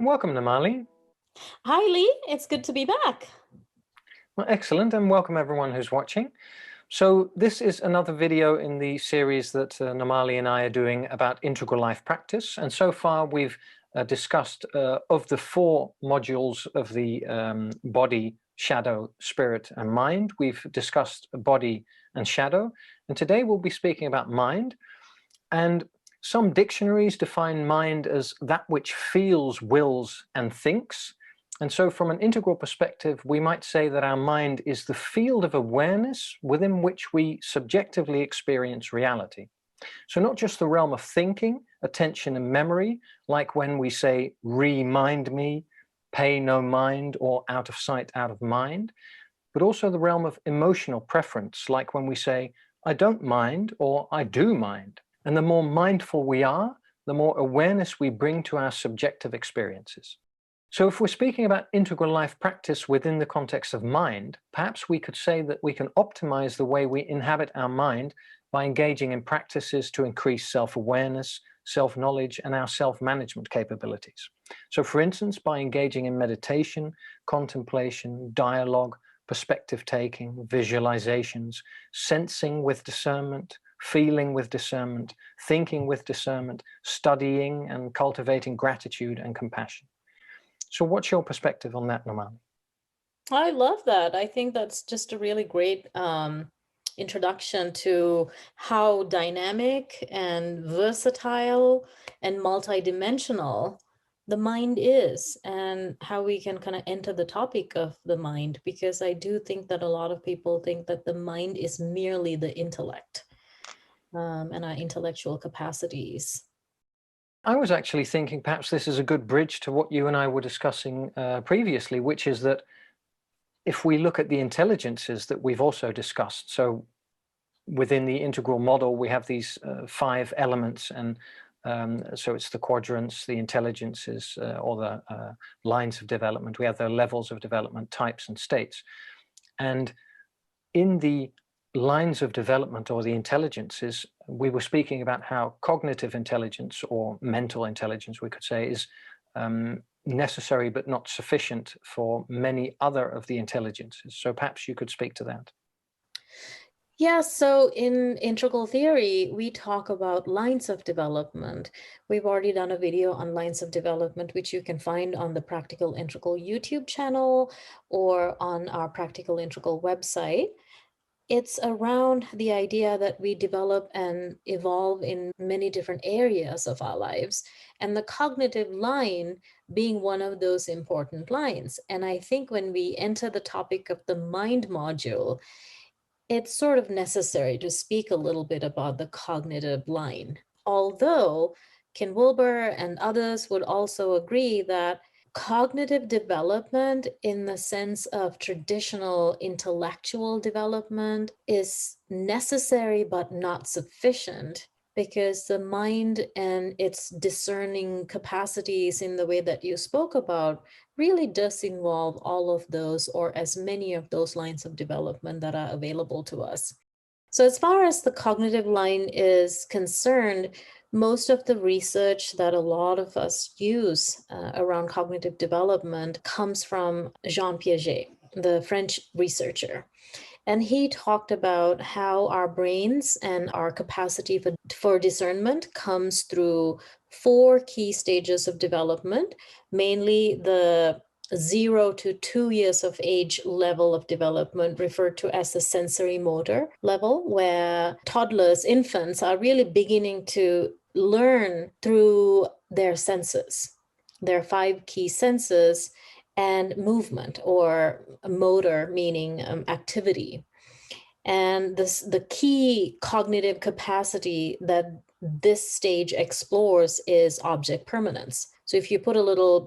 Welcome, Nomali. Hi, Lee. It's good to be back. Well, excellent, and welcome everyone who's watching. So this is another video in the series that Nomali and I are doing about integral life practice. And so far we've discussed of the 4 modules of the body, shadow, spirit, and mind. We've discussed body and shadow, and today we'll be speaking about mind. And some dictionaries define mind as that which feels, wills, and thinks. And so from an integral perspective, we might say that our mind is the field of awareness within which we subjectively experience reality. So not just the realm of thinking, attention, and memory, like when we say, remind me, pay no mind, or out of sight, out of mind, but also the realm of emotional preference, like when we say, I don't mind, or I do mind. And the more mindful we are, the more awareness we bring to our subjective experiences. So if we're speaking about integral life practice within the context of mind, perhaps we could say that we can optimize the way we inhabit our mind by engaging in practices to increase self-awareness, self-knowledge, and our self-management capabilities. So for instance, by engaging in meditation, contemplation, dialogue, perspective taking, visualizations, sensing with discernment, feeling with discernment, thinking with discernment, studying and cultivating gratitude and compassion. So what's your perspective on that, Nomali? I love that. I think that's just a really great introduction to how dynamic and versatile and multidimensional the mind is, and how we can kind of enter the topic of the mind, because I do think that a lot of people think that the mind is merely the intellect and our intellectual capacities. I was actually thinking perhaps this is a good bridge to what you and I were discussing previously, which is that if we look at the intelligences that we've also discussed, so within the integral model, we have these 5 elements, and so it's the quadrants, the intelligences, or the lines of development. We have the levels of development, types, and states. And in the lines of development, or the intelligences, we were speaking about how cognitive intelligence, or mental intelligence, we could say, is necessary but not sufficient for many other of the intelligences. So perhaps you could speak to that. Yeah, so in integral theory, we talk about lines of development. We've already done a video on lines of development, which you can find on the Practical Integral YouTube channel or on our Practical Integral website. It's around the idea that we develop and evolve in many different areas of our lives, and the cognitive line being one of those important lines. And I think when we enter the topic of the mind module, it's sort of necessary to speak a little bit about the cognitive line. Although Ken Wilber and others would also agree that cognitive development in the sense of traditional intellectual development is necessary but not sufficient, because the mind and its discerning capacities in the way that you spoke about really does involve all of those, or as many of those lines of development that are available to us. So as far as the cognitive line is concerned, most of the research that a lot of us use around cognitive development comes from Jean Piaget, the French researcher. And he talked about how our brains and our capacity for discernment comes through 4 key stages of development, mainly the 0 to 2 years of age level of development, referred to as the sensory motor level, where toddlers, infants, are really beginning to learn through their senses, their 5 key senses, and movement, or motor, meaning activity. And the key cognitive capacity that this stage explores is object permanence. So if you put a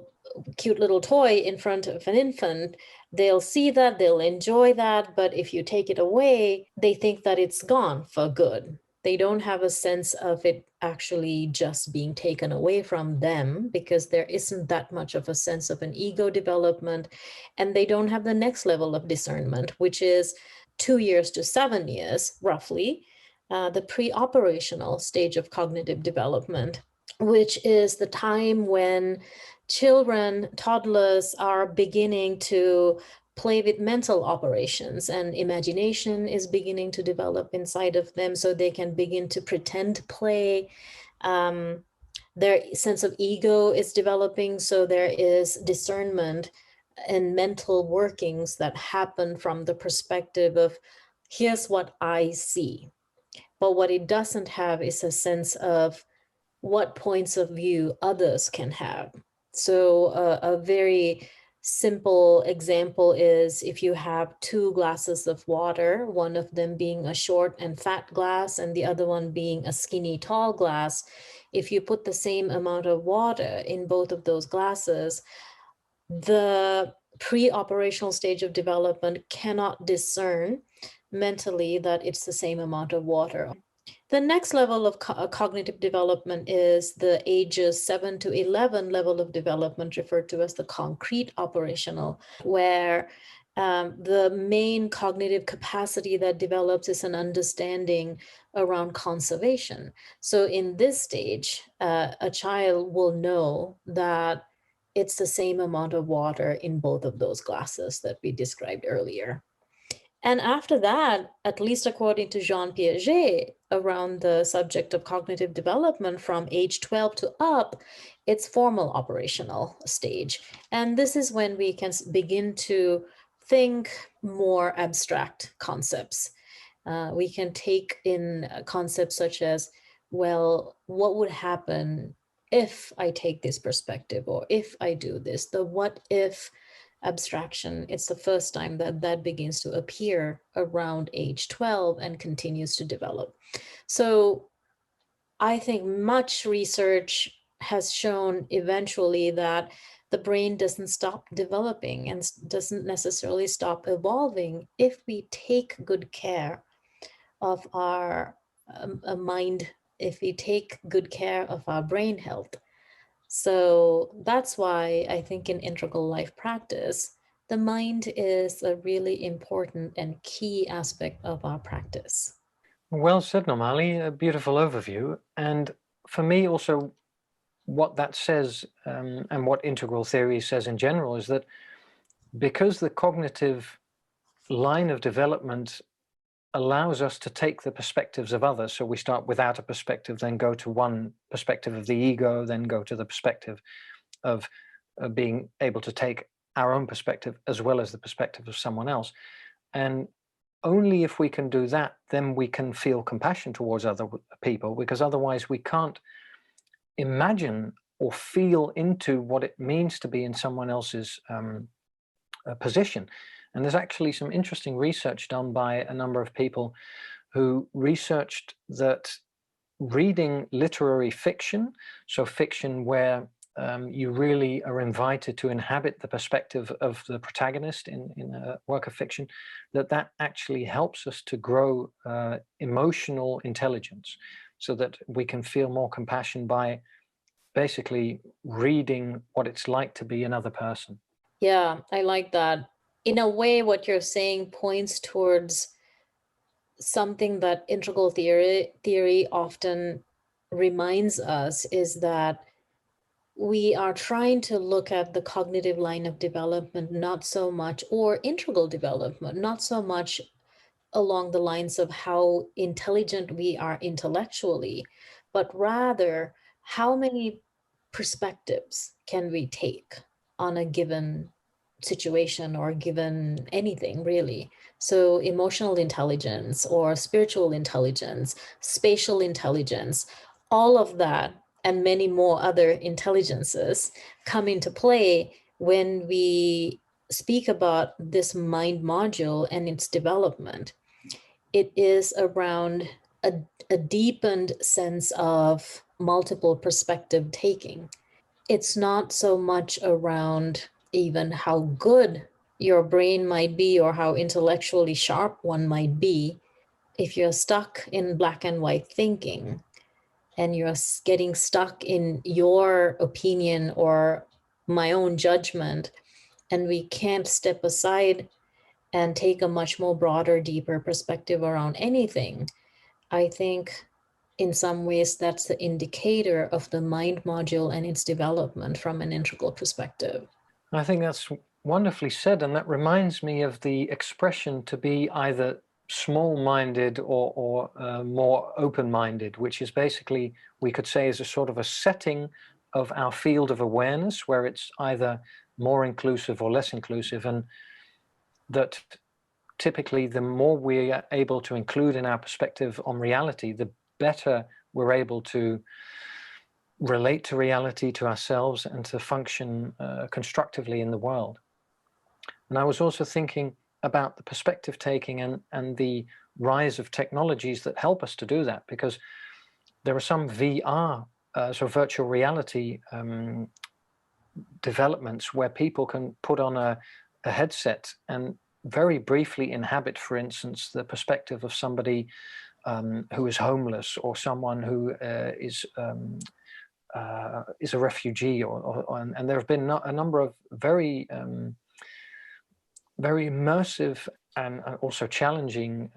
cute little toy in front of an infant, they'll see that, they'll enjoy that, but if you take it away, they think that it's gone for good. They don't have a sense of it actually just being taken away from them, because there isn't that much of a sense of an ego development, and they don't have the next level of discernment, which is 2 years to 7 years, roughly, the pre-operational stage of cognitive development. which is the time when children, toddlers are beginning to play with mental operations, and imagination is beginning to develop inside of them, so they can begin to pretend play. Their sense of ego is developing, so there is discernment and mental workings that happen from the perspective of, here's what I see. But what it doesn't have is a sense of what points of view others can have. So a very simple example is if you have two glasses of water, one of them being a short and fat glass and the other one being a skinny tall glass. If you put the same amount of water in both of those glasses, the pre-operational stage of development cannot discern mentally that it's the same amount of water. The next level of cognitive development is the ages 7 to 11 level of development, referred to as the concrete operational, where the main cognitive capacity that develops is an understanding around conservation. So in this stage, a child will know that it's the same amount of water in both of those glasses that we described earlier. And after that, at least according to Jean Piaget, around the subject of cognitive development from age 12 to up, it's formal operational stage. And this is when we can begin to think more abstract concepts. We can take in concepts such as, well, what would happen if I take this perspective, or if I do this? The what if abstraction, it's the first time that that begins to appear around age 12 and continues to develop. So I think much research has shown eventually that the brain doesn't stop developing and doesn't necessarily stop evolving if we take good care of our mind, if we take good care of our brain health. So that's why I think in integral life practice, the mind is a really important and key aspect of our practice. Well said, Nomali. A beautiful overview. And for me, also, what that says and what integral theory says in general is that because the cognitive line of development allows us to take the perspectives of others, so we start without a perspective, then go to one perspective of the ego, then go to the perspective of being able to take our own perspective as well as the perspective of someone else. And only if we can do that, then we can feel compassion towards other people, because otherwise we can't imagine or feel into what it means to be in someone else's position. And there's actually some interesting research done by a number of people who researched that reading literary fiction, so fiction where you really are invited to inhabit the perspective of the protagonist in a work of fiction, that actually helps us to grow emotional intelligence, so that we can feel more compassion by basically reading what it's like to be another person. Yeah, I like that. In a way, what you're saying points towards something that integral theory often reminds us, is that we are trying to look at the cognitive line of development, not so much, or integral development, not so much along the lines of how intelligent we are intellectually, but rather how many perspectives can we take on a given situation or given anything, really. So emotional intelligence or spiritual intelligence, spatial intelligence, all of that and many more other intelligences come into play when we speak about this mind module and its development. It is around a deepened sense of multiple perspective taking. It's not so much around even how good your brain might be or how intellectually sharp one might be. If you're stuck in black and white thinking and you're getting stuck in your opinion or my own judgment, and we can't step aside and take a much more broader, deeper perspective around anything, I think in some ways, that's the indicator of the mind module and its development from an integral perspective. I think that's wonderfully said, and that reminds me of the expression to be either small-minded or more open-minded, which is basically, we could say, is a sort of a setting of our field of awareness where it's either more inclusive or less inclusive, and that typically the more we are able to include in our perspective on reality, the better we're able to relate to reality, to ourselves, and to function constructively in the world. And I was also thinking about the perspective taking and the rise of technologies that help us to do that, because there are some VR, so virtual reality developments where people can put on a headset and very briefly inhabit, for instance, the perspective of somebody who is homeless, or someone who is a refugee, and there have been a number of very immersive and also challenging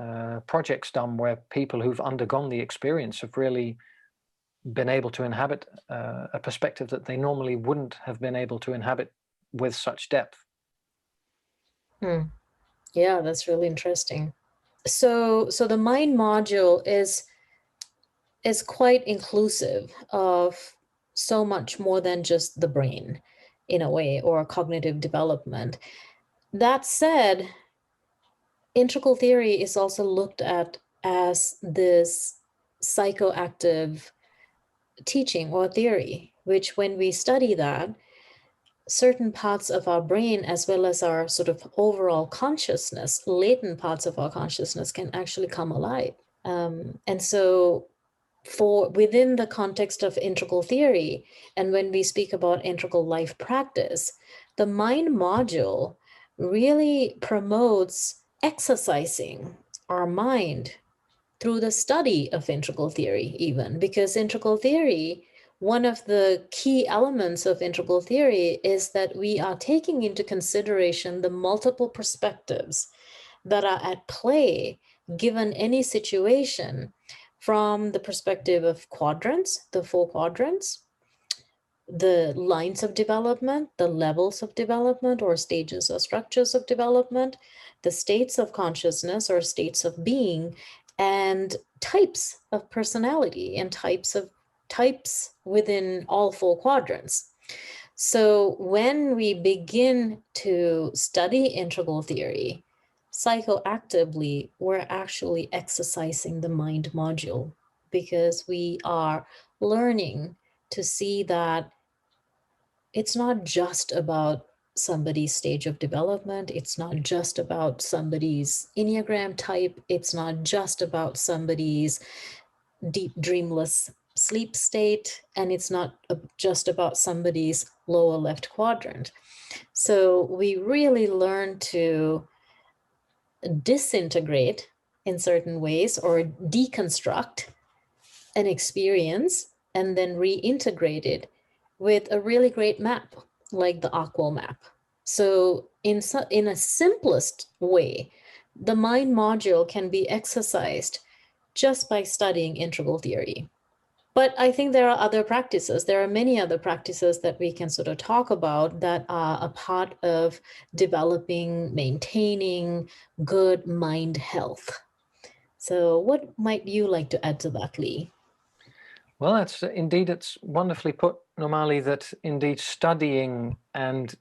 projects done where people who've undergone the experience have really been able to inhabit a perspective that they normally wouldn't have been able to inhabit with such depth. Yeah, that's really interesting. So the mind module is quite inclusive of so much more than just the brain, in a way, or cognitive development. That said, integral theory is also looked at as this psychoactive teaching or theory, which when we study that, certain parts of our brain, as well as our sort of overall consciousness, latent parts of our consciousness, can actually come alive. And so within the context of integral theory, and when we speak about integral life practice, the mind module really promotes exercising our mind through the study of integral theory, even because integral theory, one of the key elements of integral theory is that we are taking into consideration the multiple perspectives that are at play given any situation, from the perspective of quadrants, the 4 quadrants, the lines of development, the levels of development or stages or structures of development, the states of consciousness or states of being, and types of personality and types within all 4 quadrants. So when we begin to study integral theory, psychoactively, we're actually exercising the mind module, because we are learning to see that it's not just about somebody's stage of development. It's not just about somebody's Enneagram type. It's not just about somebody's deep dreamless sleep state. And it's not just about somebody's lower left quadrant. So we really learn to disintegrate in certain ways, or deconstruct an experience and then reintegrate it with a really great map like the Aqua map. So in a simplest way, the mind module can be exercised just by studying integral theory. But I think there are other practices. There are many other practices that we can sort of talk about that are a part of developing, maintaining good mind health. So what might you like to add to that, Lee? Well, it's wonderfully put, Nomali, that indeed studying and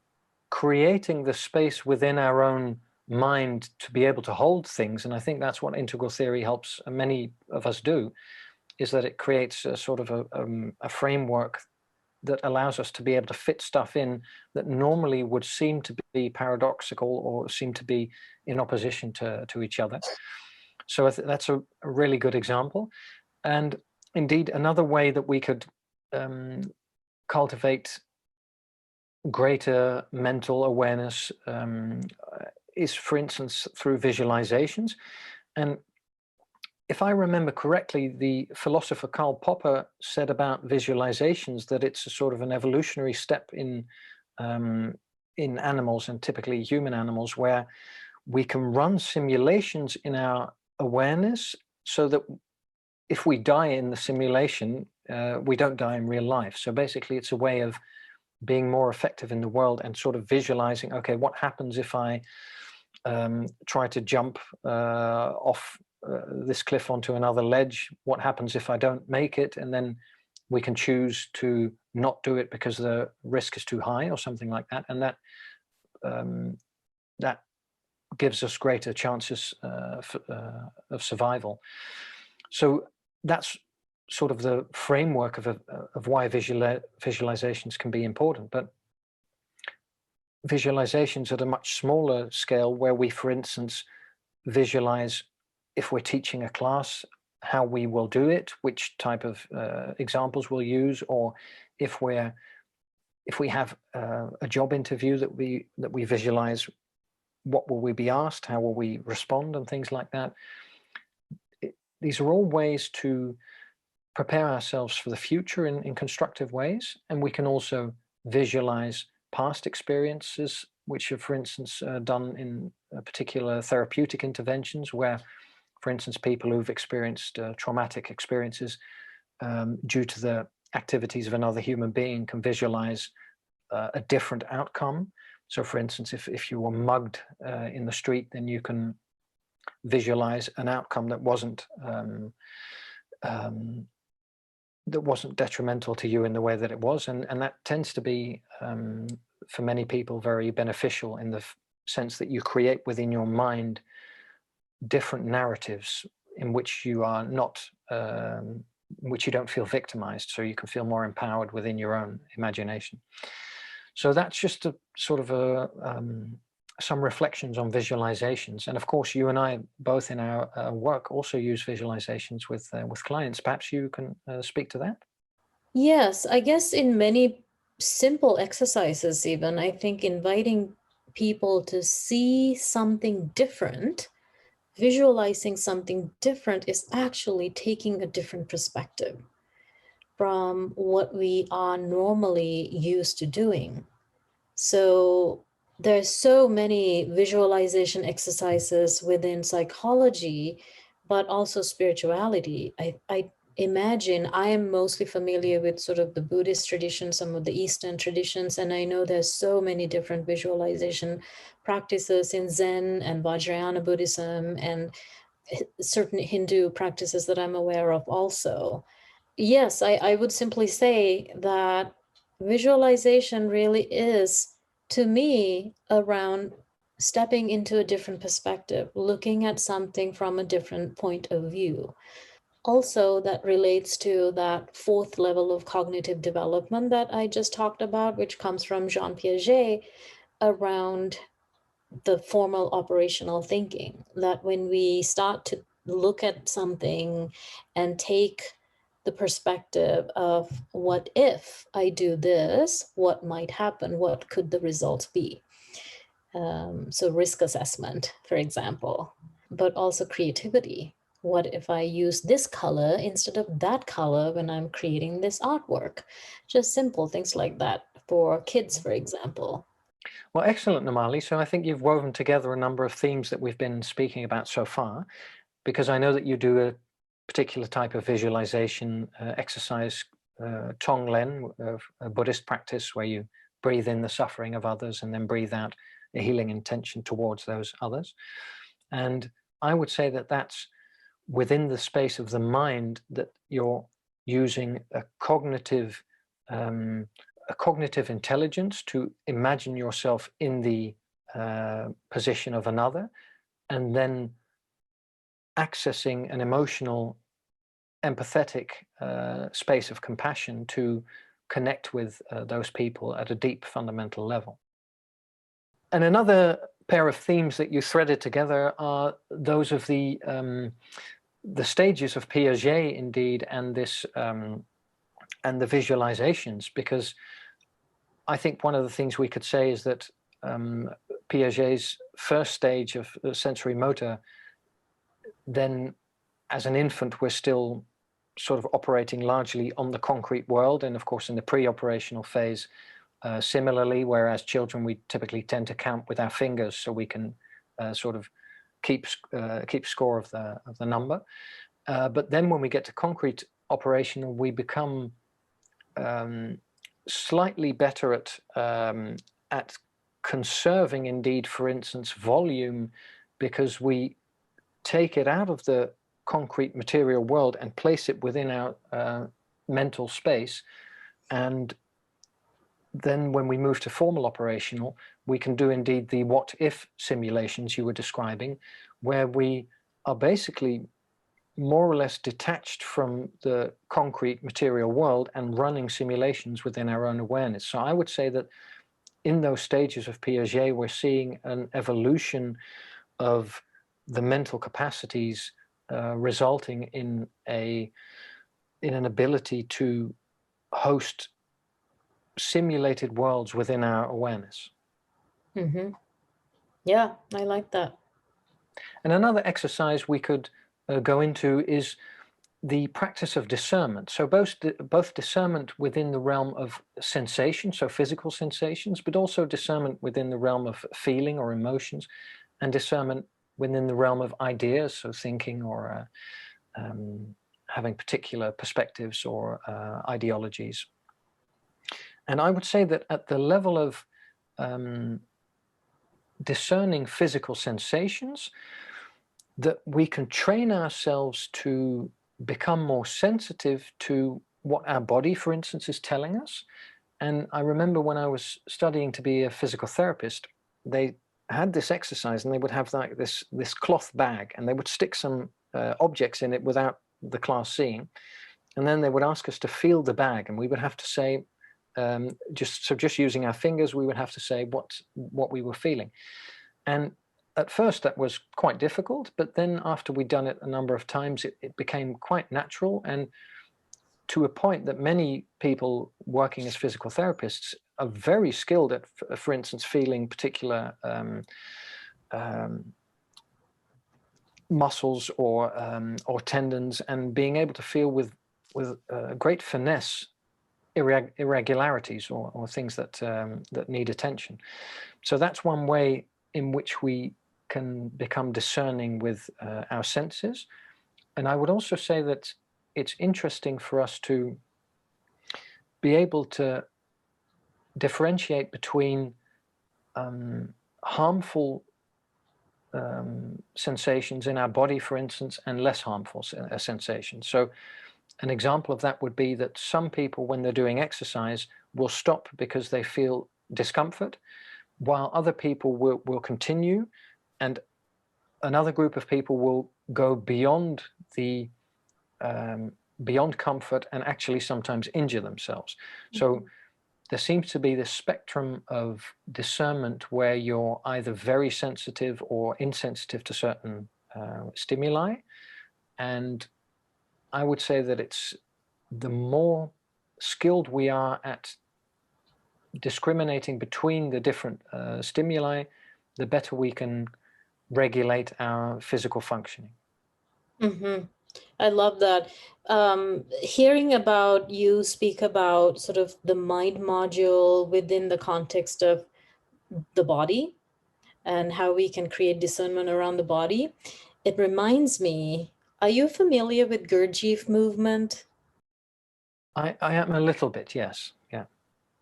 creating the space within our own mind to be able to hold things, and I think that's what integral theory helps many of us do, is that it creates a sort of a framework that allows us to be able to fit stuff in that normally would seem to be paradoxical or seem to be in opposition to each other. So that's a really good example. And indeed, another way that we could cultivate greater mental awareness is, for instance, through visualizations. And if I remember correctly, the philosopher Karl Popper said about visualizations that it's a sort of an evolutionary step in animals, and typically human animals, where we can run simulations in our awareness so that if we die in the simulation, we don't die in real life. So basically, it's a way of being more effective in the world and sort of visualizing, okay, what happens if I try to jump off this cliff onto another ledge? What happens if I don't make it? And then we can choose to not do it because the risk is too high or something like that. And that gives us greater chances of survival. So that's sort of the framework of why visualizations can be important. But visualizations at a much smaller scale, where we, for instance, visualize if we're teaching a class, how we will do it, which type of examples we'll use, or if we have a job interview that we visualize, what will we be asked, how will we respond, and things like that. These are all ways to prepare ourselves for the future in constructive ways. And we can also visualize past experiences, which are, for instance, done in particular therapeutic interventions, where, for instance, people who've experienced traumatic experiences due to the activities of another human being can visualize a different outcome. So, for instance, if you were mugged in the street, then you can visualize an outcome that wasn't detrimental to you in the way that it was, and that tends to be for many people very beneficial, in the sense that you create within your mind different narratives in which you are not in which you don't feel victimized, so you can feel more empowered within your own imagination. So that's just a sort of some reflections on visualizations. And of course, you and I both in our work also use visualizations with clients. Perhaps you can speak to that? Yes, I guess in many simple exercises, even, I think inviting people to see something different, visualizing something different, is actually taking a different perspective from what we are normally used to doing. So there's so many visualization exercises within psychology, but also spirituality. I imagine I am mostly familiar with sort of the Buddhist tradition, some of the Eastern traditions, and I know there's so many different visualization practices in Zen and Vajrayana Buddhism, and certain Hindu practices that I'm aware of also. Yes, I would simply say that visualization really is, to me, around stepping into a different perspective, looking at something from a different point of view. Also, that relates to that fourth level of cognitive development that I just talked about, which comes from Jean Piaget, around the formal operational thinking, that when we start to look at something and take the perspective of, what if I do this, what might happen, what could the results be? So risk assessment, for example, but also creativity. What if I use this color instead of that color when I'm creating this artwork? Just simple things like that for kids, for example. Well, excellent, Nomali. So I think you've woven together a number of themes that we've been speaking about so far, because I know that you do a particular type of visualization exercise, Tonglen, a Buddhist practice where you breathe in the suffering of others and then breathe out a healing intention towards those others. And I would say that that's within the space of the mind, that you're using a cognitive intelligence to imagine yourself in the position of another, and then accessing an emotional, empathetic space of compassion to connect with those people at a deep fundamental level. And another pair of themes that you threaded together are those of the stages of Piaget, indeed, and this and the visualizations, because I think one of the things we could say is that Piaget's first stage of sensory motor, then as an infant, we're still sort of operating largely on the concrete world, and of course in the pre-operational phase similarly, whereas children, we typically tend to count with our fingers so we can sort of keep score of the number. But then when we get to concrete operational, we become slightly better at conserving, indeed, for instance, volume, because we take it out of the concrete material world and place it within our mental space. And then when we move to formal operational, we can do indeed the what-if simulations you were describing, where we are basically more or less detached from the concrete material world and running simulations within our own awareness. So I would say that in those stages of Piaget, we're seeing an evolution of the mental capacities resulting in an ability to host simulated worlds within our awareness. Mm-hmm. Yeah, I like that. And another exercise we could go into is the practice of discernment. So both discernment within the realm of sensation, so physical sensations, but also discernment within the realm of feeling or emotions, and discernment within the realm of ideas, so thinking or having particular perspectives or ideologies. And I would say that at the level of discerning physical sensations, that we can train ourselves to become more sensitive to what our body, for instance, is telling us. And I remember when I was studying to be a physical therapist, they had this exercise, and they would have like this cloth bag, and they would stick some objects in it without the class seeing, and then they would ask us to feel the bag, and we would have to say, just using our fingers, we would have to say what we were feeling. And at first that was quite difficult, but then after we'd done it a number of times, it became quite natural, and to a point that many people working as physical therapists are very skilled at, for instance, feeling particular muscles or tendons, and being able to feel with great finesse irregularities or things that need attention. So that's one way in which we can become discerning with our senses. And I would also say that it's interesting for us to be able to differentiate between harmful sensations in our body, for instance, and less harmful sensations. So an example of that would be that some people, when they're doing exercise, will stop because they feel discomfort, while other people will continue, and another group of people will go beyond beyond comfort and actually sometimes injure themselves. So there seems to be this spectrum of discernment where you're either very sensitive or insensitive to certain stimuli. And I would say that it's the more skilled we are at discriminating between the different stimuli, the better we can regulate our physical functioning. Mm-hmm. I love that. Hearing about you speak about sort of the mind module within the context of the body and how we can create discernment around the body, it reminds me, are you familiar with Gurdjieff movement? I am a little bit, yes. Yeah.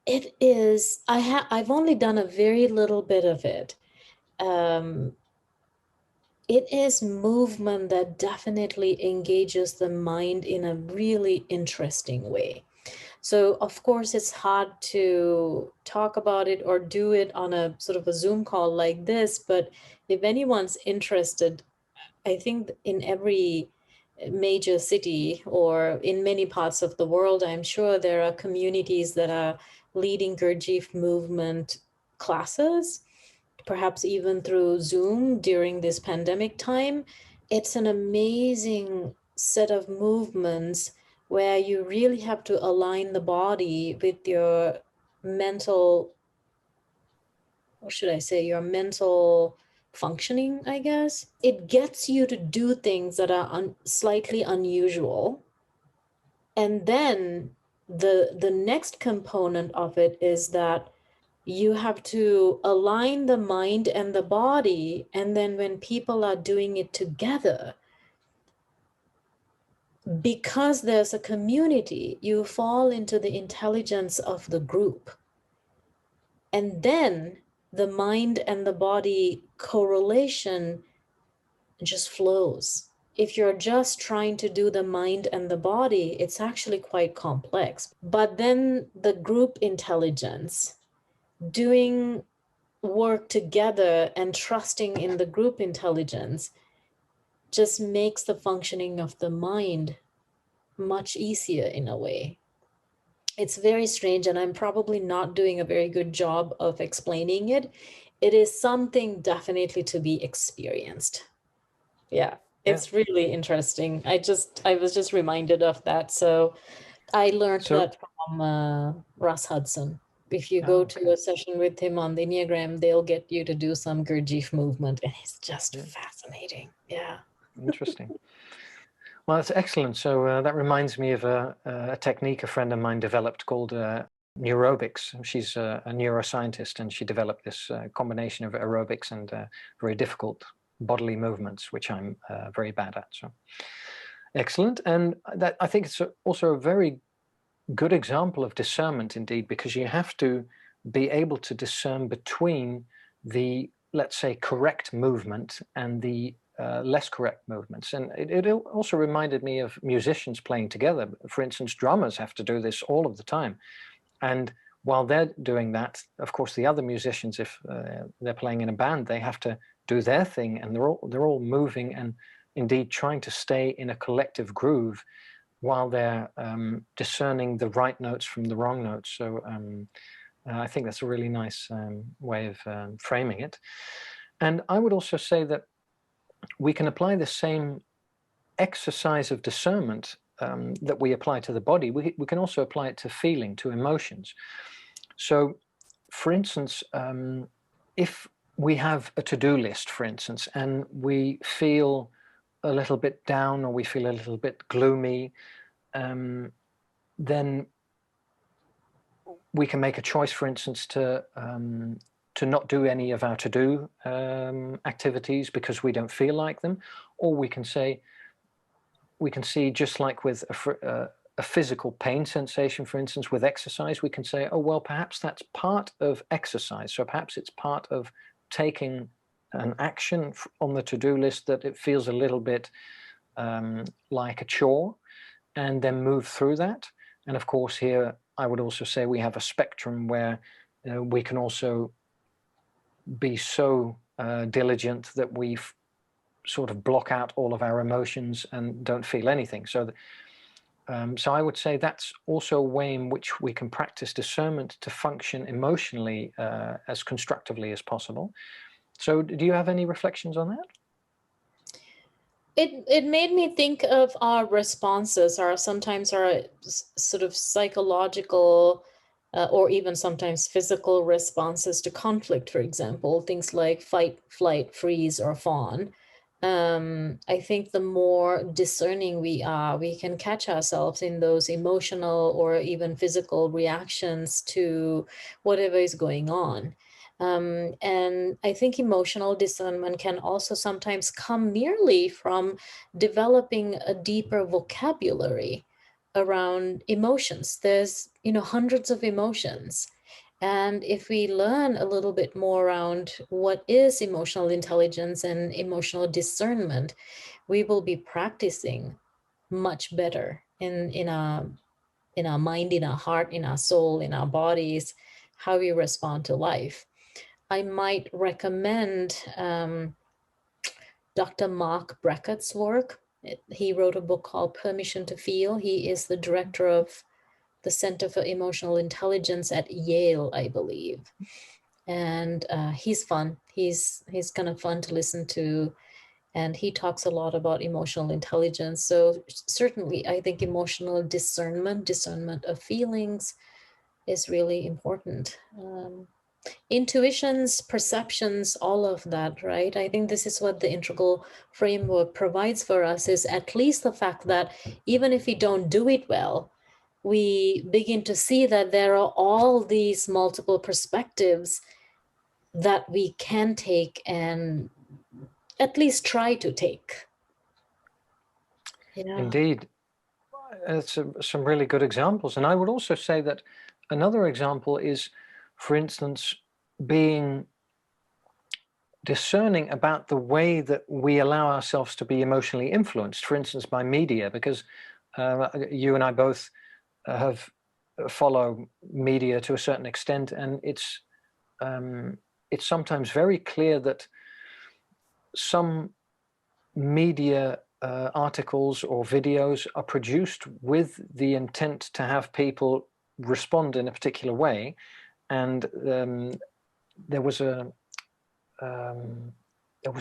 It is, I've only done a very little bit of it. It is movement that definitely engages the mind in a really interesting way. So of course it's hard to talk about it or do it on a sort of a Zoom call like this, but if anyone's interested, I think in every major city or in many parts of the world, I'm sure there are communities that are leading Gurdjieff movement classes, perhaps even through Zoom during this pandemic time. It's an amazing set of movements where you really have to align the body with your mental, what should I say, your mental functioning, I guess. It gets you to do things that are slightly unusual. And then the next component of it is that you have to align the mind and the body. And then when people are doing it together, because there's a community, you fall into the intelligence of the group. And then the mind and the body correlation just flows. If you're just trying to do the mind and the body, it's actually quite complex. But then the group intelligence, doing work together and trusting in the group intelligence, just makes the functioning of the mind much easier in a way. It's very strange, and I'm probably not doing a very good job of explaining it. It is something definitely to be experienced. Yeah, it's really interesting. I was just reminded of that. So I learned that from Russ Hudson. If you go to a session with him on the Enneagram, they'll get you to do some Gurdjieff movement, and it's just fascinating. Yeah. Interesting. Well, that's excellent. So that reminds me of a technique a friend of mine developed called neurobics. She's a neuroscientist, and she developed this combination of aerobics and very difficult bodily movements, which I'm very bad at. So excellent. And that, I think, it's also a very good example of discernment indeed, because you have to be able to discern between the, let's say, correct movement and the less correct movements. And it also reminded me of musicians playing together. For instance, drummers have to do this all of the time. And while they're doing that, of course, the other musicians, if they're playing in a band, they have to do their thing, and they're all moving and indeed trying to stay in a collective groove while they're discerning the right notes from the wrong notes. So I think that's a really nice way of framing it. And I would also say that we can apply the same exercise of discernment that we apply to the body. We can also apply it to feeling, to emotions. So, for instance, if we have a to-do list, for instance, and we feel a little bit down, or we feel a little bit gloomy, then we can make a choice, for instance, to not do any of our to-do activities because we don't feel like them, or we can say, we can see, just like with a physical pain sensation, for instance, with exercise, we can say, oh, well, perhaps that's part of exercise. So perhaps it's part of taking an action on the to-do list that it feels a little bit like a chore, and then move through that. And of course, here I would also say we have a spectrum where we can also be so diligent that we sort of block out all of our emotions and don't feel anything. So so I would say that's also a way in which we can practice discernment to function emotionally as constructively as possible. So do you have any reflections on that? It made me think of our responses, our sometimes our sort of psychological or even sometimes physical responses to conflict, for example, things like fight, flight, freeze, or fawn. I think the more discerning we are, we can catch ourselves in those emotional or even physical reactions to whatever is going on. And I think emotional discernment can also sometimes come merely from developing a deeper vocabulary around emotions. There's, hundreds of emotions. And if we learn a little bit more around what is emotional intelligence and emotional discernment, we will be practicing much better in our mind, in our heart, in our soul, in our bodies, how we respond to life. I might recommend Dr. Mark Brackett's work. He wrote a book called Permission to Feel. He is the director of the Center for Emotional Intelligence at Yale, I believe. And he's fun. He's kind of fun to listen to. And he talks a lot about emotional intelligence. So certainly, I think emotional discernment of feelings is really important. Intuitions, perceptions, all of that, right? I think this is what the integral framework provides for us, is at least the fact that even if we don't do it well, we begin to see that there are all these multiple perspectives that we can take and at least try to take. Yeah. Indeed. it's some really good examples. And I would also say that another example is, for instance, being discerning about the way that we allow ourselves to be emotionally influenced, for instance, by media, because you and I both have follow media to a certain extent, and it's sometimes very clear that some media articles or videos are produced with the intent to have people respond in a particular way. And there was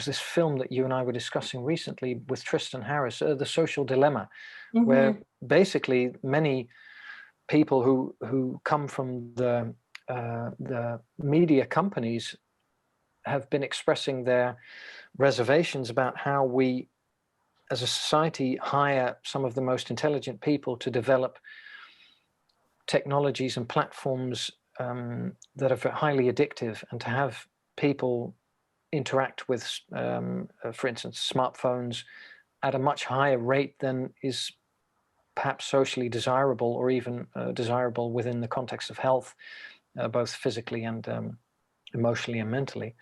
this film that you and I were discussing recently with Tristan Harris, The Social Dilemma, where basically many people who come from the media companies have been expressing their reservations about how we as a society hire some of the most intelligent people to develop technologies and platforms that are highly addictive, and to have people interact with, for instance, smartphones at a much higher rate than is perhaps socially desirable, or even desirable within the context of health, both physically and emotionally and mentally.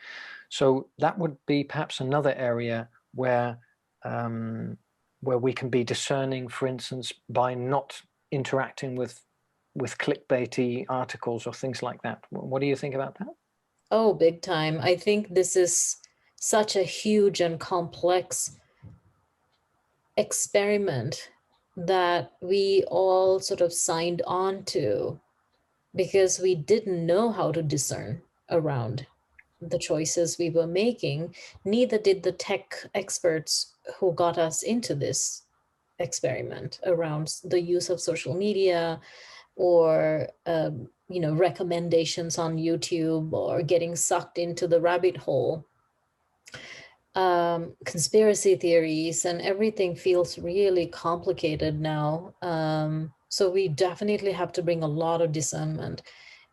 So that would be perhaps another area where we can be discerning, for instance, by not interacting with clickbaity articles or things like that. What do you think about that? Oh, big time. I think this is such a huge and complex experiment that we all sort of signed on to because we didn't know how to discern around the choices we were making. Neither did the tech experts who got us into this experiment around the use of social media, or recommendations on YouTube, or getting sucked into the rabbit hole. Conspiracy theories and everything feels really complicated now. So we definitely have to bring a lot of discernment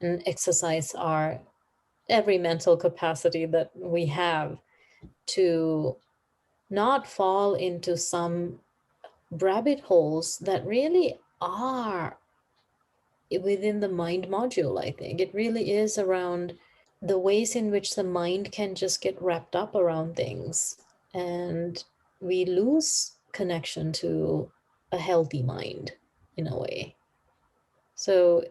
and exercise every mental capacity that we have to not fall into some rabbit holes that really are within the mind module. I think it really is around the ways in which the mind can just get wrapped up around things, and we lose connection to a healthy mind in a way. So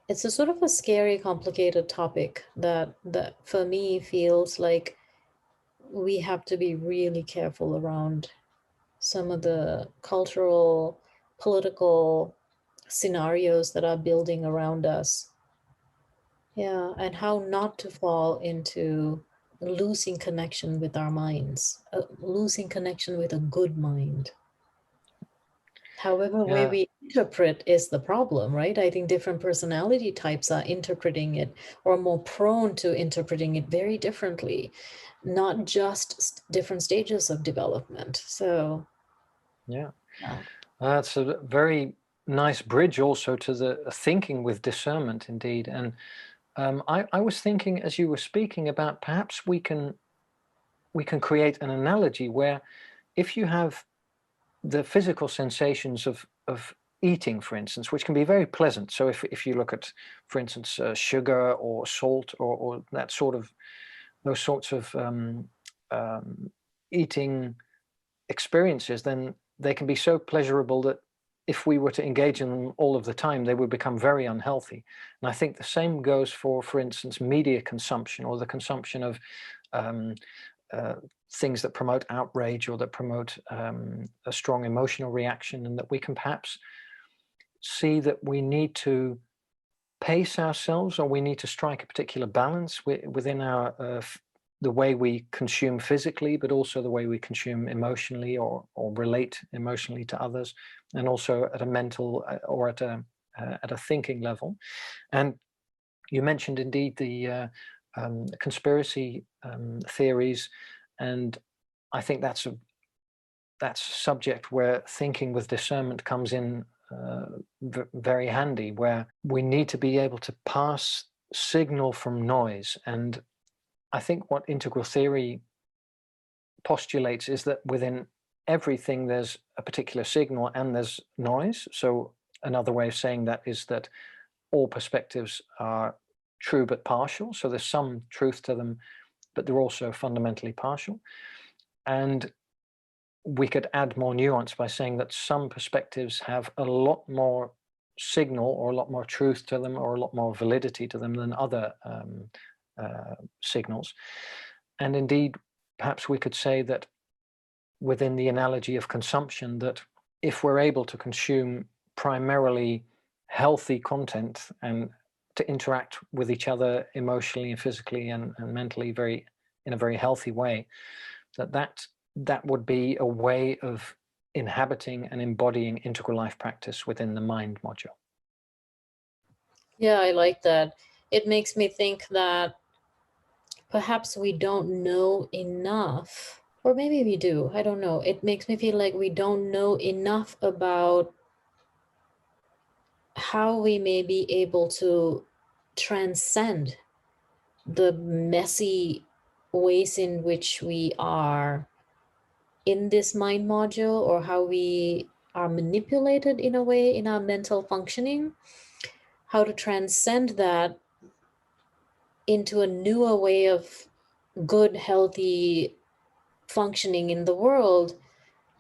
it's a sort of a scary, complicated topic that for me feels like we have to be really careful around some of the cultural, political scenarios that are building around us. Yeah, and how not to fall into losing connection with our minds, losing connection with a good mind. However, way we interpret is the problem, right? I think different personality types are interpreting it, or more prone to interpreting it very differently, not just different stages of development. So, yeah, that's a very nice bridge also to the thinking with discernment, indeed. And I was thinking, as you were speaking, about perhaps we can create an analogy where, if you have the physical sensations of eating, for instance, which can be very pleasant. So if you look at, for instance, sugar or salt, or that sort of, those sorts of eating experiences, then they can be so pleasurable that if we were to engage in them all of the time, they would become very unhealthy. And I think the same goes for instance, media consumption, or the consumption of things that promote outrage, or that promote a strong emotional reaction, and that we can perhaps see that we need to pace ourselves, or we need to strike a particular balance within our the way we consume physically, but also the way we consume emotionally, or relate emotionally to others, and also at a mental or at a thinking level. And you mentioned indeed the conspiracy theories, and I think that's a subject where thinking with discernment comes in very handy, where we need to be able to pass signal from noise. And I think what integral theory postulates is that within everything there's a particular signal and there's noise. So another way of saying that is that all perspectives are true but partial. So there's some truth to them, but they're also fundamentally partial. And we could add more nuance by saying that some perspectives have a lot more signal or a lot more truth to them or a lot more validity to them than other signals. And indeed, perhaps we could say that within the analogy of consumption, that if we're able to consume primarily healthy content and to interact with each other emotionally and physically and mentally in a very healthy way, that would be a way of inhabiting and embodying integral life practice within the mind module. Yeah, I like that. It makes me think that perhaps we don't know enough, or maybe we do, I don't know. It makes me feel like we don't know enough about how we may be able to transcend the messy ways in which we are in this mind module, or how we are manipulated in a way in our mental functioning, how to transcend that into a newer way of good, healthy functioning in the world,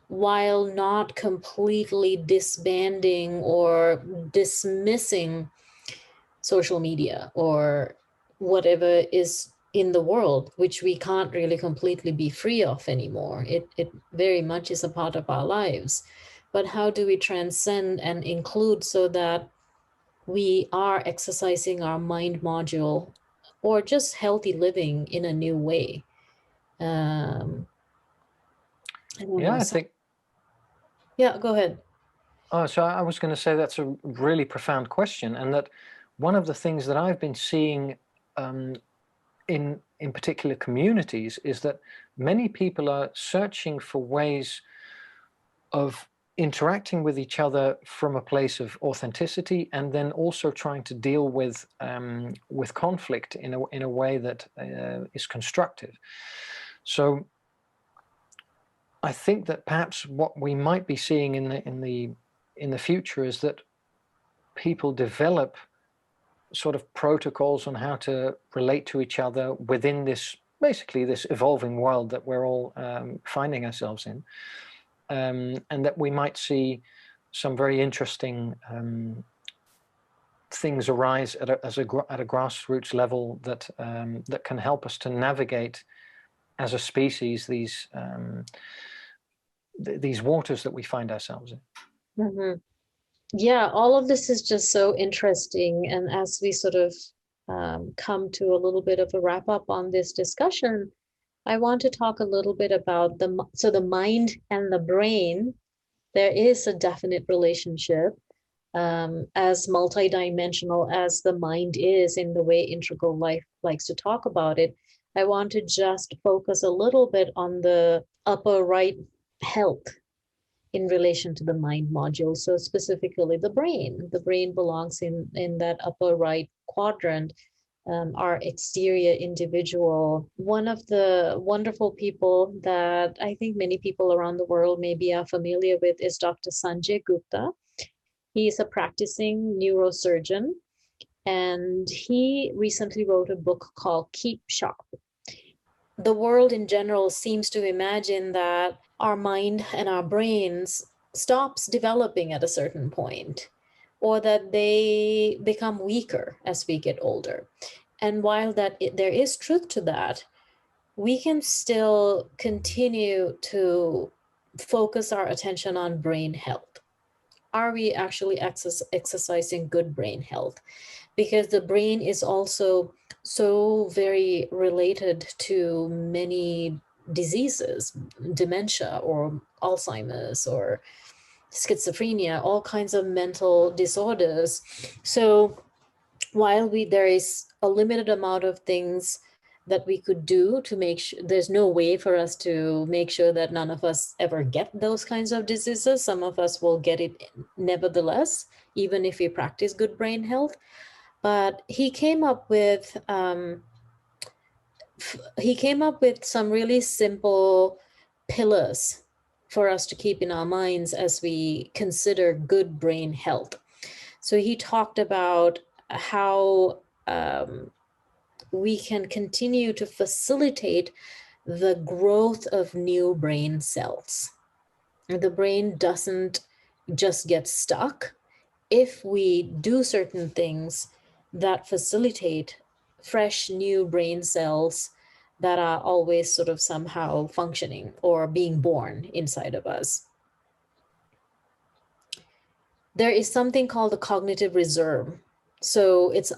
while not completely disbanding or dismissing social media or whatever is in the world, which we can't really completely be free of anymore. It very much is a part of our lives. But how do we transcend and include so that we are exercising our mind module or just healthy living in a new way? I think. Yeah, go ahead. Oh, so I was going to say that's a really profound question, and that one of the things that I've been seeing in particular communities is that many people are searching for ways of interacting with each other from a place of authenticity, and then also trying to deal with conflict in a way that is constructive. So I think that perhaps what we might be seeing in the future is that people develop sort of protocols on how to relate to each other within this, basically this evolving world that we're all finding ourselves in, and that we might see some very interesting things arise at a grassroots level that that can help us to navigate as a species these waters that we find ourselves in. Mm-hmm. Yeah, all of this is just so interesting. And as we sort of come to a little bit of a wrap up on this discussion, I want to talk a little bit about the mind and the brain. There is a definite relationship, as multidimensional as the mind is in the way Integral Life likes to talk about it. I want to just focus a little bit on the upper right health in relation to the mind module. So specifically the brain. The brain belongs in that upper right quadrant, our exterior individual. One of the wonderful people that I think many people around the world maybe are familiar with is Dr. Sanjay Gupta. He's a practicing neurosurgeon, and he recently wrote a book called Keep Sharp. The world in general seems to imagine that our mind and our brains stops developing at a certain point, or that they become weaker as we get older. And while there is truth to that, we can still continue to focus our attention on brain health. Are we actually exercising good brain health? Because the brain is also so very related to many diseases, dementia or Alzheimer's or schizophrenia, all kinds of mental disorders. So while there is a limited amount of things that we could do to make sure, there's no way for us to make sure that none of us ever get those kinds of diseases. Some of us will get it nevertheless, even if we practice good brain health. But he came up with some really simple pillars for us to keep in our minds as we consider good brain health. So he talked about how we can continue to facilitate the growth of new brain cells. The brain doesn't just get stuck if we do certain things that facilitate fresh new brain cells that are always sort of somehow functioning or being born inside of us. There is something called the cognitive reserve. So it's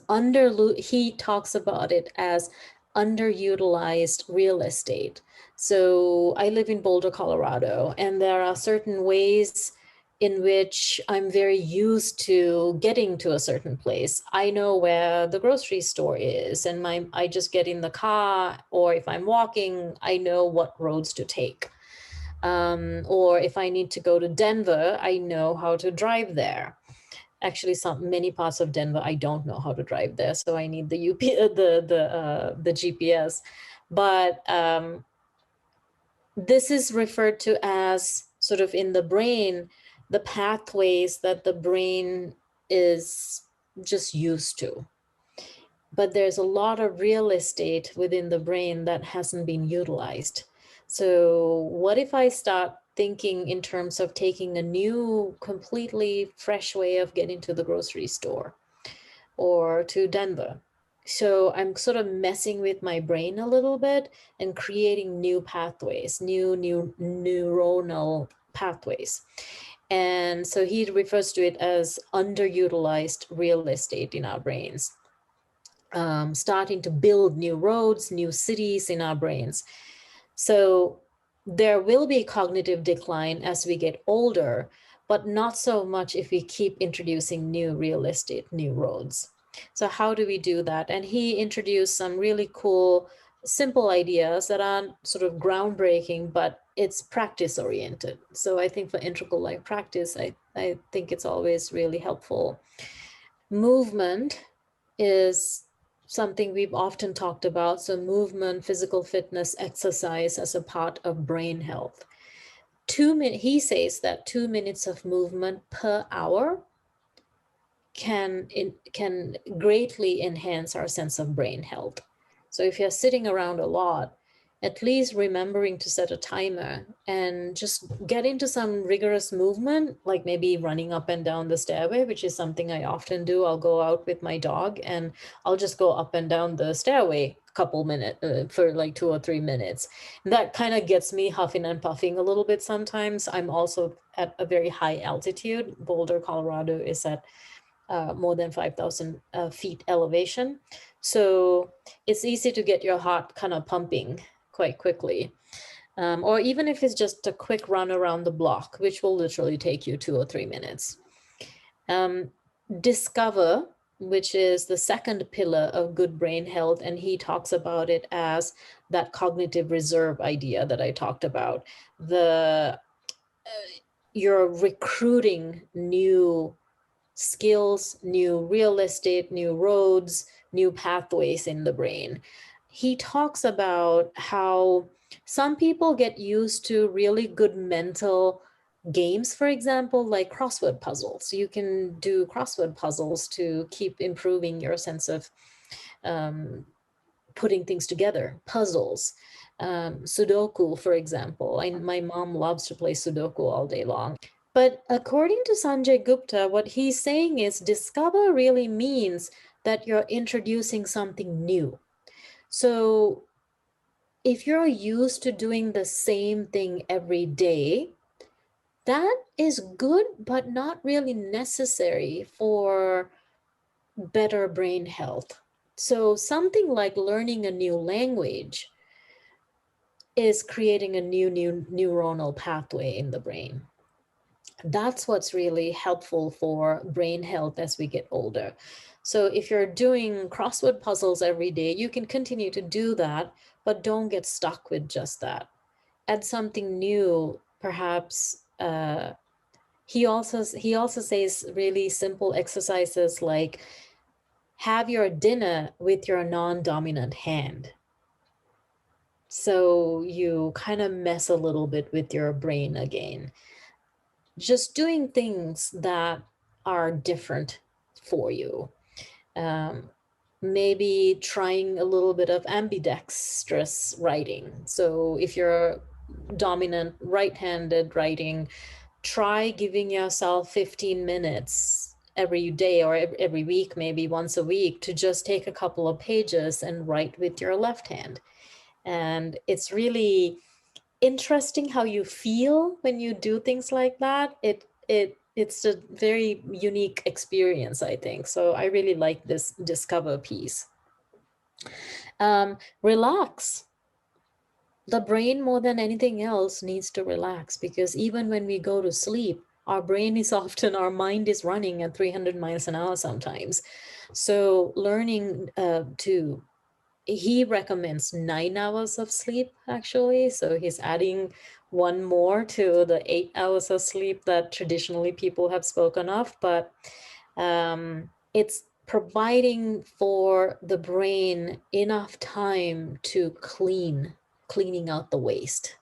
he talks about it as underutilized real estate. So I live in Boulder, Colorado, and there are certain ways in which I'm very used to getting to a certain place. I know where the grocery store is, and I just get in the car, or if I'm walking, I know what roads to take. Or if I need to go to Denver, I know how to drive there. Actually, many parts of Denver, I don't know how to drive there, so I need the the GPS. But this is referred to as sort of in the brain, the pathways that the brain is just used to. But there's a lot of real estate within the brain that hasn't been utilized. So what if I start thinking in terms of taking a new, completely fresh way of getting to the grocery store or to Denver? So I'm sort of messing with my brain a little bit and creating new pathways, new neuronal pathways. And so he refers to it as underutilized real estate in our brains. Starting to build new roads, new cities in our brains. So there will be cognitive decline as we get older, but not so much if we keep introducing new real estate, new roads. So how do we do that? And he introduced some really cool, simple ideas that aren't sort of groundbreaking, but it's practice oriented. So I think for integral life practice, I think it's always really helpful. Movement is something we've often talked about. So movement, physical fitness, exercise as a part of brain health. He says that 2 minutes of movement per hour can greatly enhance our sense of brain health. So if you're sitting around a lot, at least remembering to set a timer and just get into some rigorous movement, like maybe running up and down the stairway, which is something I often do. I'll go out with my dog and I'll just go up and down the stairway a couple minutes for like 2 or 3 minutes. And that kind of gets me huffing and puffing a little bit sometimes. I'm also at a very high altitude. Boulder, Colorado is at more than 5,000 feet elevation. So it's easy to get your heart kind of pumping quite quickly. Or even if it's just a quick run around the block, which will literally take you 2 or 3 minutes. Discover, which is the second pillar of good brain health, and he talks about it as that cognitive reserve idea that I talked about. You're recruiting new skills, new real estate, new roads, new pathways in the brain. He talks about how some people get used to really good mental games, for example, like crossword puzzles. You can do crossword puzzles to keep improving your sense of putting things together, puzzles. Sudoku, for example. My mom loves to play Sudoku all day long. But according to Sanjay Gupta, what he's saying is discover really means that you're introducing something new. So if you're used to doing the same thing every day, that is good, but not really necessary for better brain health. So something like learning a new language is creating a new neuronal pathway in the brain. That's what's really helpful for brain health as we get older. So if you're doing crossword puzzles every day, you can continue to do that, but don't get stuck with just that. Add something new, perhaps. He also says really simple exercises like have your dinner with your non-dominant hand. So you kind of mess a little bit with your brain again. Just doing things that are different for you. Maybe trying a little bit of ambidextrous writing. So if you're dominant right-handed writing, try giving yourself 15 minutes every day or every week, maybe once a week, to just take a couple of pages and write with your left hand. And it's really interesting how you feel when you do things like that. It's a very unique experience, I think. So I really like this discover piece. Relax. The brain, more than anything else, needs to relax, because even when we go to sleep, our brain is often, our mind is running at 300 miles an hour sometimes. So learning he recommends 9 hours of sleep, actually. So he's adding one more to the 8 hours of sleep that traditionally people have spoken of. But it's providing for the brain enough time to cleaning out the waste,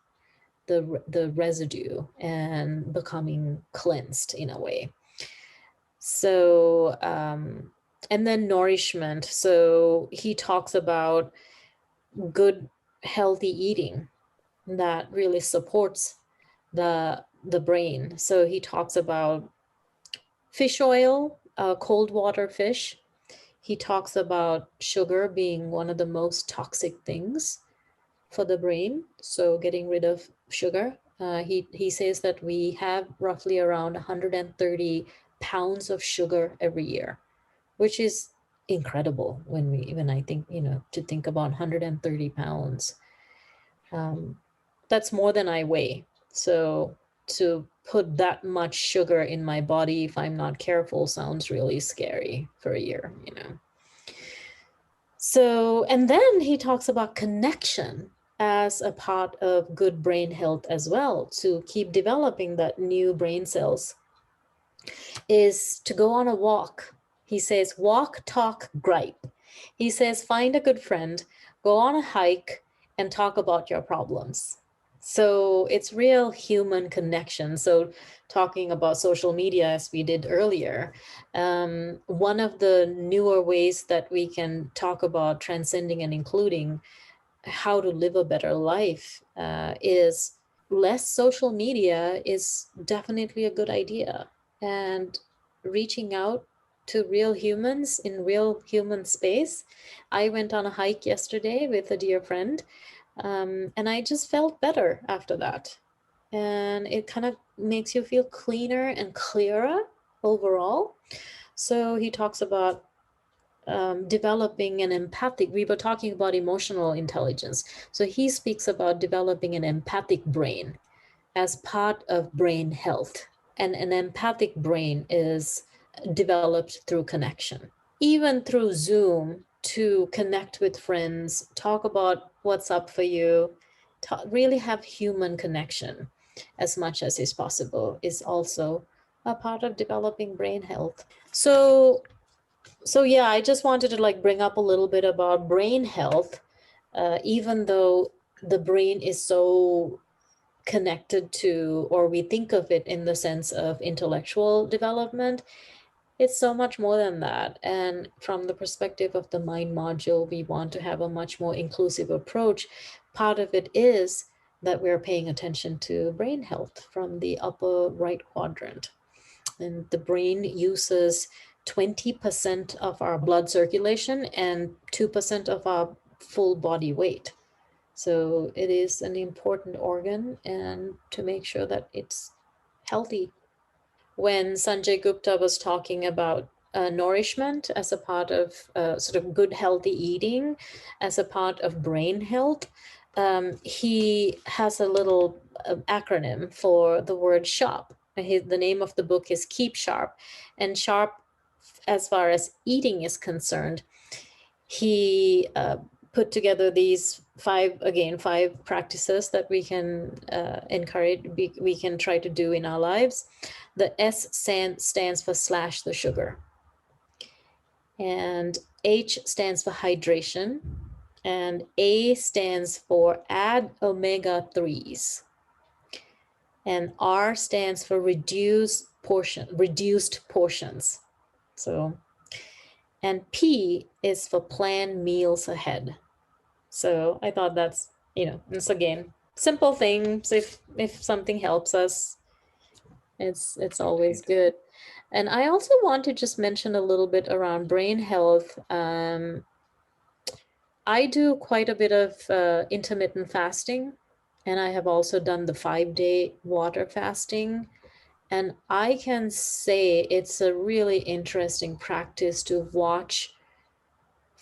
the residue, and becoming cleansed in a way. So, and then nourishment. So he talks about good, healthy eating that really supports the brain. So he talks about fish oil, cold water fish. He talks about sugar being one of the most toxic things for the brain. So getting rid of sugar. He says that we have roughly around 130 pounds of sugar every year, which is incredible when I think, to think about 130 pounds. That's more than I weigh. So to put that much sugar in my body, if I'm not careful, sounds really scary for a year, So, and then he talks about connection as a part of good brain health as well, to keep developing that new brain cells, is to go on a walk. He says, walk, talk, gripe. He says, find a good friend, go on a hike, and talk about your problems. So it's real human connection. So talking about social media, as we did earlier, one of the newer ways that we can talk about transcending and including how to live a better life is less social media is definitely a good idea. And reaching out to real humans in real human space. I went on a hike yesterday with a dear friend, and I just felt better after that. And it kind of makes you feel cleaner and clearer overall. So he talks about developing an empathic, we were talking about emotional intelligence. So he speaks about developing an empathic brain as part of brain health. And an empathic brain is developed through connection, even through Zoom, to connect with friends, talk about what's up for you, really have human connection as much as is possible, is also a part of developing brain health. So yeah, I just wanted to bring up a little bit about brain health, even though the brain is so connected to, or we think of it in the sense of intellectual development, it's so much more than that. And from the perspective of the mind module, we want to have a much more inclusive approach. Part of it is that we're paying attention to brain health from the upper right quadrant. And the brain uses 20% of our blood circulation and 2% of our full body weight. So it is an important organ, and to make sure that it's healthy. When Sanjay Gupta was talking about nourishment as a part of sort of good, healthy eating, as a part of brain health, he has a little acronym for the word SHARP. The name of the book is Keep Sharp. And SHARP, as far as eating is concerned, he put together these five practices that we can encourage, we can try to do in our lives. The S stands for slash the sugar. And H stands for hydration. and A stands for add omega-3s, and R stands for reduced portions. So, and P is for plan meals ahead. So I thought that's, it's again, simple things. If something helps us, it's always good. And I also want to just mention a little bit around brain health. I do quite a bit of intermittent fasting, and I have also done the 5-day water fasting. And I can say it's a really interesting practice to watch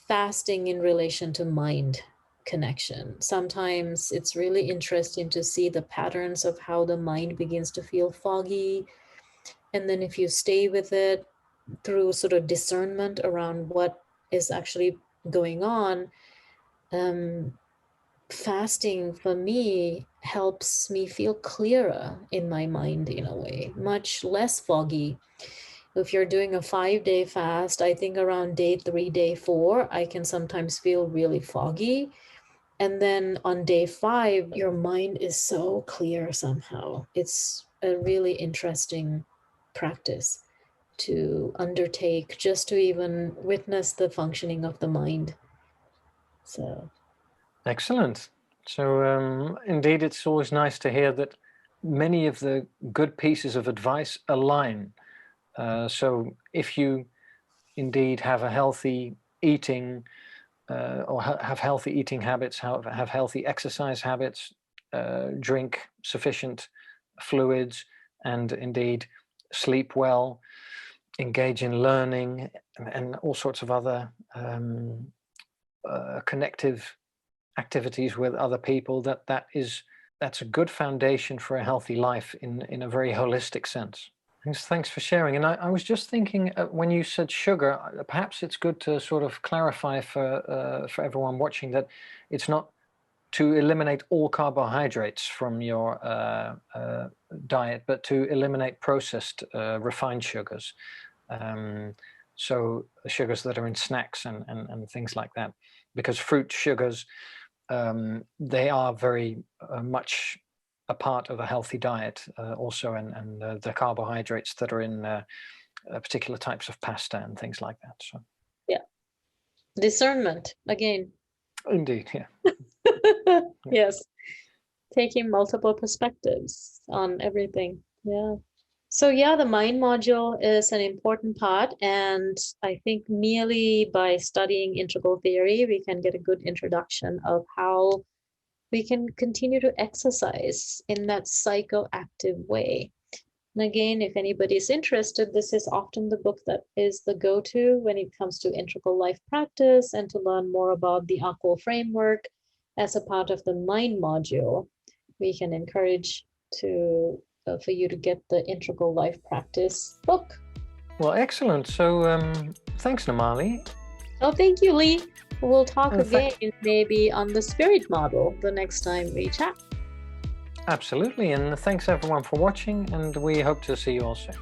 fasting in relation to mind connection. Sometimes it's really interesting to see the patterns of how the mind begins to feel foggy. And then if you stay with it through sort of discernment around what is actually going on, fasting for me helps me feel clearer in my mind in a way, much less foggy. If you're doing a 5-day fast, I think around day 3, day 4, I can sometimes feel really foggy. And then on day 5, your mind is so clear somehow. It's a really interesting practice to undertake, just to even witness the functioning of the mind. So excellent. So indeed, it's always nice to hear that many of the good pieces of advice align. So if you indeed have a healthy eating or have healthy eating habits, have healthy exercise habits, drink sufficient fluids, and indeed sleep well, engage in learning and all sorts of other connective activities with other people, that's a good foundation for a healthy life in a very holistic sense. Thanks for sharing. And I was just thinking, when you said sugar, perhaps it's good to sort of clarify for everyone watching that it's not to eliminate all carbohydrates from your diet, but to eliminate processed refined sugars. So sugars that are in snacks and things like that, because fruit sugars, they are very much a part of a healthy diet also, and the carbohydrates that are in particular types of pasta and things like that. So yeah, discernment again. Indeed, yeah. Yes, taking multiple perspectives on everything. Yeah. So yeah, the mind module is an important part, and I think merely by studying integral theory, we can get a good introduction of how we can continue to exercise in that psychoactive way. And again, if anybody's interested, this is often the book that is the go-to when it comes to integral life practice and to learn more about the AQUAL framework as a part of the mind module. We can encourage for you to get the integral life practice book. Well, excellent. So thanks, Nomali. Oh, thank you, Lee. We'll talk again maybe on the spirit model the next time we chat. Absolutely. And thanks everyone for watching, and we hope to see you all soon.